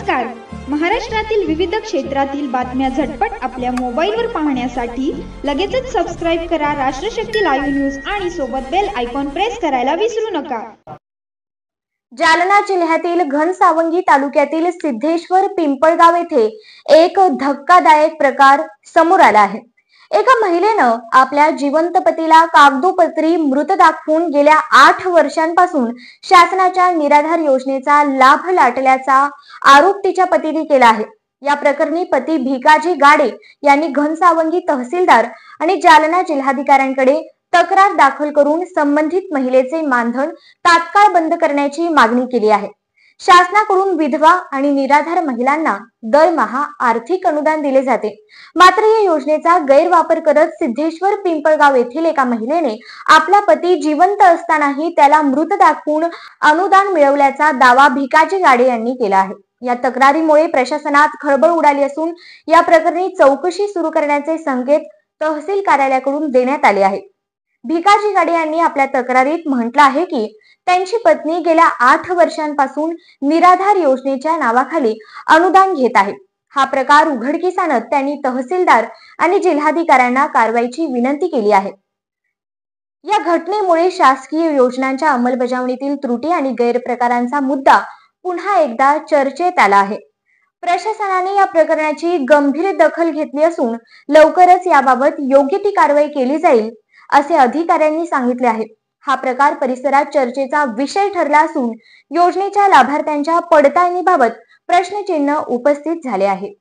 नमस्कार. महाराष्ट्रातील विविध क्षेत्रातील बातम्या झटपट आपल्या मोबाईलवर पाहण्यासाठी लगेचच सबस्क्राईब करा राष्ट्रशक्ती लाईव्ह न्यूज आणि सोबत बेल आयकॉन प्रेस करायला विसरू नका. जालना जिल्ह्यातील घनसावंगी तालुक्यातील सिद्धेश्वर पिंपळगाव येथे एक धक्कादायक प्रकार समोर आला आहे. एका महिलेनं आपल्या जिवंत पतीला कागदोपत्री मृत दाखवून गेल्या 8 वर्षांपासून शासनाच्या निराधार योजनेचा लाभ लाटल्याचा आरोप तिच्या पतीने केला आहे. या प्रकरणी पती भिकाजी गाडे यांनी घनसावंगी तहसीलदार आणि जालना जिल्हाधिकाऱ्यांकडे तक्रार दाखल करून संबंधित महिलेचे मानधन तात्काळ बंद करण्याची मागणी केली आहे. शासनाकडून विधवा आणि निराधार महिलांना दरमहा आर्थिक अनुदान दिले जाते. मात्र या योजनेचा गैरवापर करत सिद्धेश्वर पिंपळगाव येथील एका महिलेने आपला पती जिवंत असतानाही त्याला मृत दाखवून अनुदान मिळवल्याचा दावा भिकाजी गाडे यांनी केला आहे. या तक्रारीमुळे प्रशासनात खळबळ उडाली असून या प्रकरणी चौकशी सुरू करण्याचे संकेत तहसील कार्यालयाकडून देण्यात आले आहेत. भिकाजी गाडे यांनी आपल्या तक्रारीत म्हटलं आहे की त्यांची पत्नी गेल्या 8 वर्षांपासून निराधार योजनेच्या नावाखाली अनुदान घेत आहे. हा प्रकार उघडकीस आणत त्यांनी तहसीलदार आणि जिल्हाधिकाऱ्यांना कारवाईची विनंती केली आहे. या घटनेमुळे शासकीय योजनांच्या अंमलबजावणीतील त्रुटी आणि गैरप्रकारांचा मुद्दा पुन्हा एकदा चर्चेत आला आहे. प्रशासनाने या प्रकरणाची गंभीर दखल घेतली असून लवकरच याबाबत योग्य ती कारवाई केली जाईल असे अधिकाऱ्यांनी सांगितले आहे. हा प्रकार परिसरात चर्चेचा विषय ठरला असून योजनेच्या लाभार्थ्यांच्या पडताळणीबाबत प्रश्नचिन्ह उपस्थित झाले आहे.